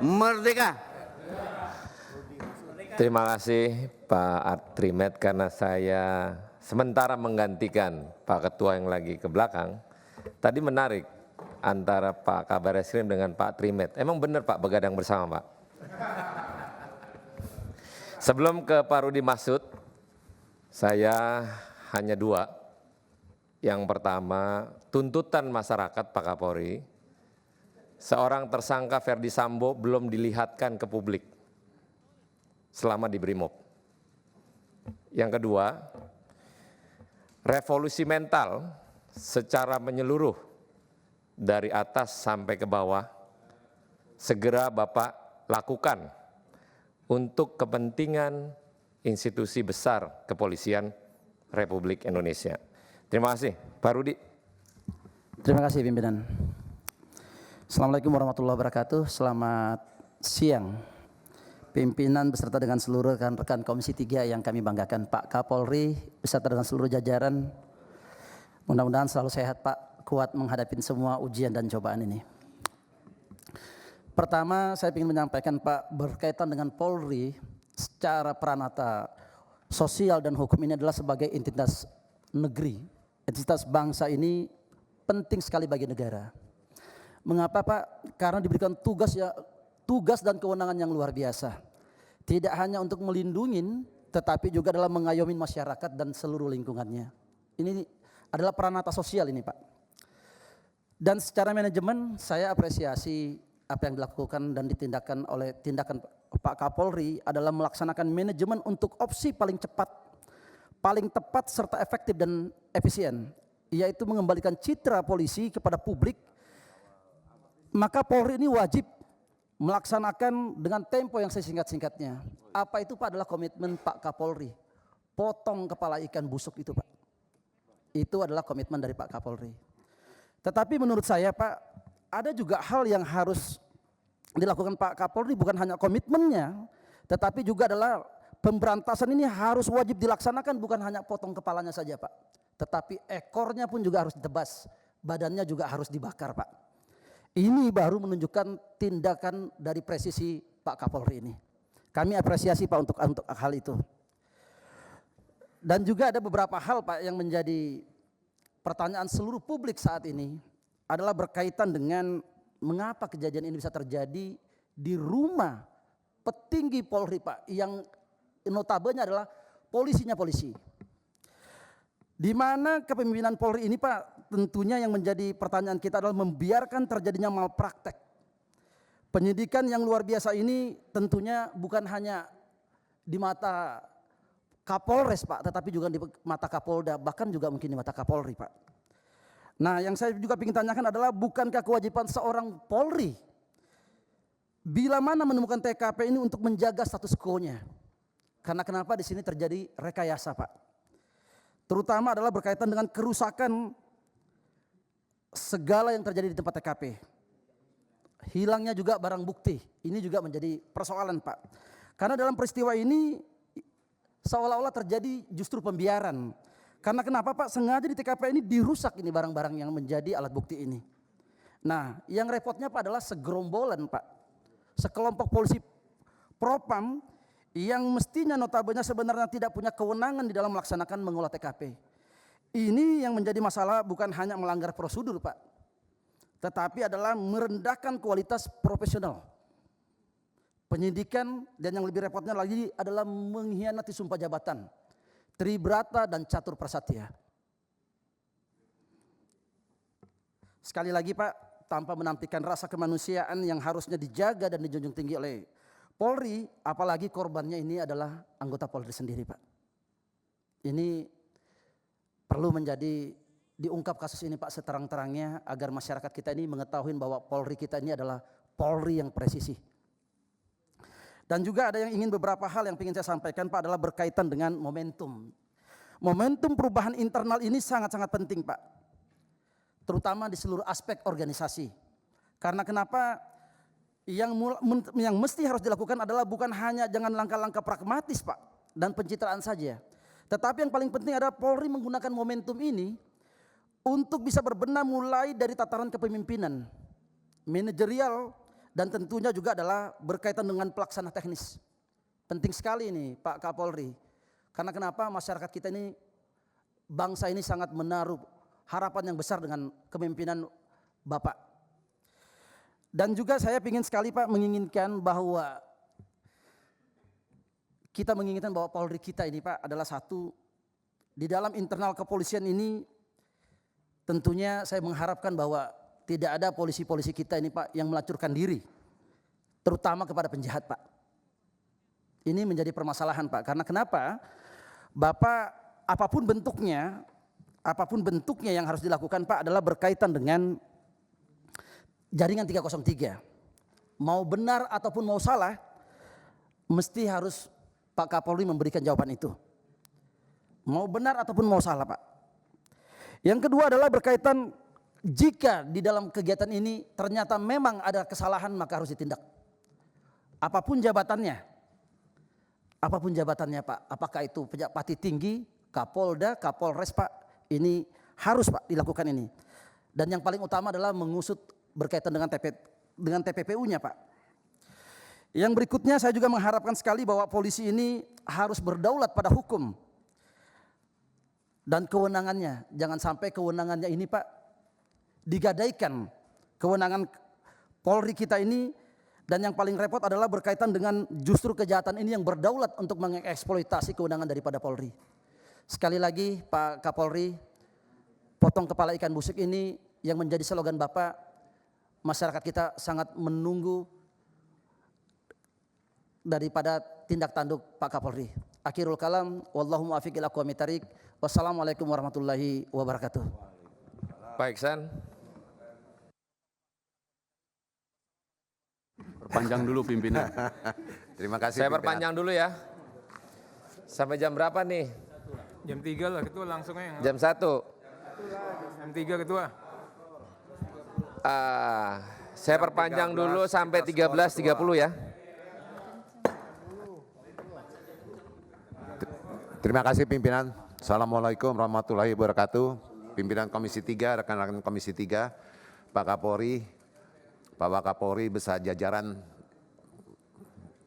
Merdeka! Terima kasih Pak Trimet, karena saya sementara menggantikan Pak Ketua yang lagi ke belakang. Tadi menarik antara Pak Kabar Eskrim dengan Pak Trimet. Emang benar Pak begadang bersama Pak? Sebelum ke Pak Rudi Masud, saya hanya dua. Yang pertama, tuntutan masyarakat Pak Kapolri, seorang tersangka Ferdi Sambo belum dilihatkan ke publik selama di Brimob. Yang kedua, revolusi mental secara menyeluruh dari atas sampai ke bawah segera Bapak lakukan untuk kepentingan institusi besar kepolisian Republik Indonesia. Terima kasih, Pak Rudi. Terima kasih pimpinan. Assalamualaikum warahmatullahi wabarakatuh. Selamat siang pimpinan beserta dengan seluruh rekan-rekan Komisi 3 yang kami banggakan, Pak Kapolri beserta dengan seluruh jajaran. Mudah-mudahan selalu sehat Pak, kuat menghadapi semua ujian dan cobaan ini. Pertama saya ingin menyampaikan Pak, berkaitan dengan Polri secara peranata sosial dan hukum ini adalah sebagai entitas negeri, entitas bangsa ini penting sekali bagi negara. Mengapa Pak? Karena diberikan tugas dan kewenangan yang luar biasa. Tidak hanya untuk melindungi, tetapi juga dalam mengayomi masyarakat dan seluruh lingkungannya. Ini adalah peranata sosial ini Pak. Dan secara manajemen saya apresiasi apa yang dilakukan dan tindakan Pak Kapolri adalah melaksanakan manajemen untuk opsi paling cepat, paling tepat serta efektif dan efisien, yaitu mengembalikan citra polisi kepada publik. Maka Polri ini wajib melaksanakan dengan tempo yang sesingkat-singkatnya. Apa itu Pak? Adalah komitmen Pak Kapolri. Potong kepala ikan busuk itu Pak. Itu adalah komitmen dari Pak Kapolri. Tetapi menurut saya Pak, ada juga hal yang harus dilakukan Pak Kapolri, bukan hanya komitmennya, tetapi juga adalah pemberantasan ini harus wajib dilaksanakan, bukan hanya potong kepalanya saja Pak. Tetapi ekornya pun juga harus ditebas, badannya juga harus dibakar Pak. Ini baru menunjukkan tindakan dari presisi Pak Kapolri ini. Kami apresiasi Pak untuk hal itu. Dan juga ada beberapa hal Pak yang menjadi pertanyaan seluruh publik saat ini adalah berkaitan dengan mengapa kejadian ini bisa terjadi di rumah petinggi Polri Pak, yang notabene adalah polisinya polisi. Di mana kepemimpinan Polri ini Pak, tentunya yang menjadi pertanyaan kita adalah membiarkan terjadinya malpraktek. Penyidikan yang luar biasa ini tentunya bukan hanya di mata Kapolres Pak, tetapi juga di mata Kapolda, bahkan juga mungkin di mata Kapolri Pak. Nah yang saya juga ingin tanyakan adalah, bukankah kewajiban seorang Polri bila mana menemukan TKP ini untuk menjaga status quo-nya? Karena kenapa di sini terjadi rekayasa Pak? Terutama adalah berkaitan dengan kerusakan segala yang terjadi di tempat TKP. Hilangnya juga barang bukti, ini juga menjadi persoalan Pak. Karena dalam peristiwa ini seolah-olah terjadi justru pembiaran. Karena kenapa Pak? Sengaja di TKP ini dirusak ini barang-barang yang menjadi alat bukti ini. Nah yang repotnya Pak adalah segerombolan Pak, sekelompok polisi propam yang mestinya notabene sebenarnya tidak punya kewenangan di dalam melaksanakan mengolah TKP. Ini yang menjadi masalah, bukan hanya melanggar prosedur Pak, tetapi adalah merendahkan kualitas profesional penyidikan, dan yang lebih repotnya lagi adalah mengkhianati sumpah jabatan, tribrata dan catur prasatya. Sekali lagi Pak, tanpa menampilkan rasa kemanusiaan yang harusnya dijaga dan dijunjung tinggi oleh Polri, apalagi korbannya ini adalah anggota Polri sendiri Pak. Ini perlu menjadi diungkap kasus ini Pak seterang-terangnya, agar masyarakat kita ini mengetahui bahwa Polri kita ini adalah Polri yang presisi. Dan juga ada yang ingin beberapa hal yang ingin saya sampaikan Pak, adalah berkaitan dengan momentum. Momentum perubahan internal ini sangat-sangat penting Pak, terutama di seluruh aspek organisasi. Karena kenapa? Yang mesti harus dilakukan adalah bukan hanya jangan langkah-langkah pragmatis Pak dan pencitraan saja, tetapi yang paling penting adalah Polri menggunakan momentum ini untuk bisa berbenah mulai dari tataran kepemimpinan, manajerial, Dan tentunya juga adalah berkaitan dengan pelaksana teknis. Penting sekali ini Pak Kapolri. Karena kenapa masyarakat kita ini, bangsa ini sangat menaruh harapan yang besar dengan kepemimpinan Bapak. Dan juga saya ingin sekali Pak menginginkan bahwa kita menginginkan bahwa Polri kita ini Pak adalah satu di dalam internal kepolisian ini. Tentunya saya mengharapkan bahwa tidak ada polisi-polisi kita ini Pak yang melacurkan diri, terutama kepada penjahat Pak. Ini menjadi permasalahan Pak, karena kenapa? Bapak apapun bentuknya yang harus dilakukan Pak adalah berkaitan dengan jaringan 303. Mau benar ataupun mau salah, mesti harus Pak Kapolri memberikan jawaban itu. Mau benar ataupun mau salah Pak. Yang kedua adalah berkaitan jika di dalam kegiatan ini ternyata memang ada kesalahan, maka harus ditindak. Apapun jabatannya Pak, apakah itu pejabat tinggi, Kapolda, Kapolres Pak, ini harus Pak dilakukan ini. Dan yang paling utama adalah mengusut berkaitan dengan TPPU-nya Pak. Yang berikutnya saya juga mengharapkan sekali bahwa polisi ini harus berdaulat pada hukum dan kewenangannya. Jangan sampai kewenangannya ini Pak digadaikan, kewenangan Polri kita ini. Dan yang paling repot adalah berkaitan dengan justru kejahatan ini yang berdaulat untuk mengeksploitasi kewenangan daripada Polri. Sekali lagi Pak Kapolri, potong kepala ikan busuk ini yang menjadi slogan Bapak, masyarakat kita sangat menunggu daripada tindak tanduk Pak Kapolri. Akhirul kalam, wallahu muwaffiq ila aqwamit thariq. Wassalamualaikum warahmatullahi wabarakatuh. Pak Iksan. Perpanjang dulu pimpinan. Terima kasih. Saya perpanjang dulu ya. Sampai jam berapa nih? Jam 3 lah Ketua, langsung aja. Jam 1. Jam 3 Ketua. Saya perpanjang dulu sampai 13.30 ya. Terima kasih pimpinan. Assalamualaikum warahmatullahi wabarakatuh. Pimpinan Komisi 3, rekan-rekan Komisi 3, Pak Kapolri, Pak Wakapolri beserta jajaran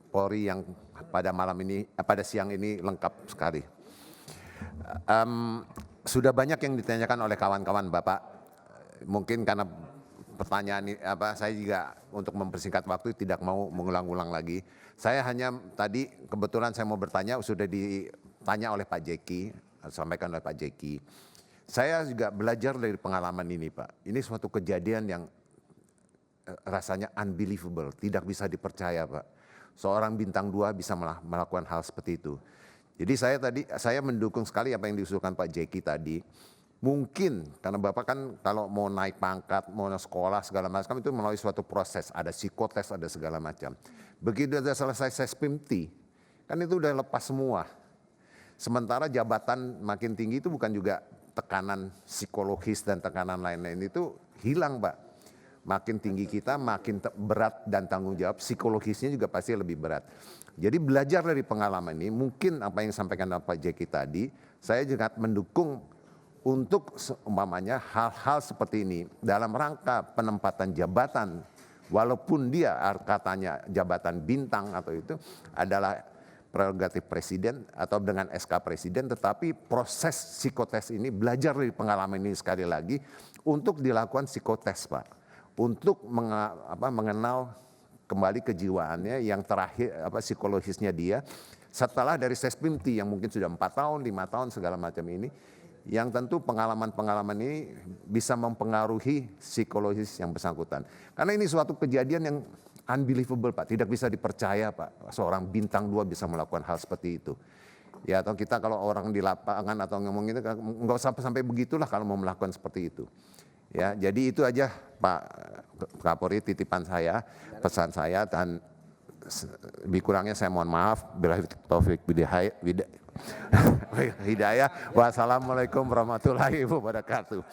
Polri yang pada malam ini, pada siang ini lengkap sekali. Sudah banyak yang ditanyakan oleh kawan-kawan Bapak. Mungkin karena pertanyaan saya juga untuk mempersingkat waktu tidak mau mengulang-ulang lagi. Saya hanya tadi kebetulan saya mau bertanya, sudah ditanya oleh Pak Jeki, sampaikan oleh Pak Jeki. Saya juga belajar dari pengalaman ini Pak. Ini suatu kejadian yang rasanya unbelievable, tidak bisa dipercaya Pak. Seorang bintang 2 bisa melakukan hal seperti itu. Jadi saya mendukung sekali apa yang diusulkan Pak Jeki tadi. Mungkin karena Bapak kan kalau mau naik pangkat, mau sekolah segala macam itu melalui suatu proses, ada psikotes, ada segala macam. Begitu sudah selesai Sespimti, kan itu udah lepas semua. Sementara jabatan makin tinggi itu bukan juga tekanan psikologis dan tekanan lain-lain itu hilang Pak. Makin tinggi kita makin berat dan tanggung jawab psikologisnya juga pasti lebih berat. Jadi belajar dari pengalaman ini mungkin apa yang disampaikan Pak Jeki tadi, saya juga mendukung untuk umpamanya hal-hal seperti ini dalam rangka penempatan jabatan, walaupun dia katanya jabatan bintang atau itu adalah prerogatif presiden atau dengan SK presiden, tetapi proses psikotes ini belajar dari pengalaman ini sekali lagi untuk dilakukan psikotes Pak, untuk mengenal kembali kejiwaannya yang terakhir psikologisnya dia setelah dari Sespimti yang mungkin sudah 4 tahun, 5 tahun segala macam ini. Yang tentu pengalaman-pengalaman ini bisa mempengaruhi psikologis yang bersangkutan. Karena ini suatu kejadian yang unbelievable Pak, tidak bisa dipercaya Pak, seorang bintang 2 bisa melakukan hal seperti itu. Ya atau kita kalau orang di lapangan atau ngomong itu nggak usah sampai begitulah kalau mau melakukan seperti itu. Ya jadi itu aja Pak Kapolri titipan saya, pesan saya, dan lebih kurangnya saya mohon maaf. Billahi taufik hidayah. Wassalamualaikum warahmatullahi wabarakatuh.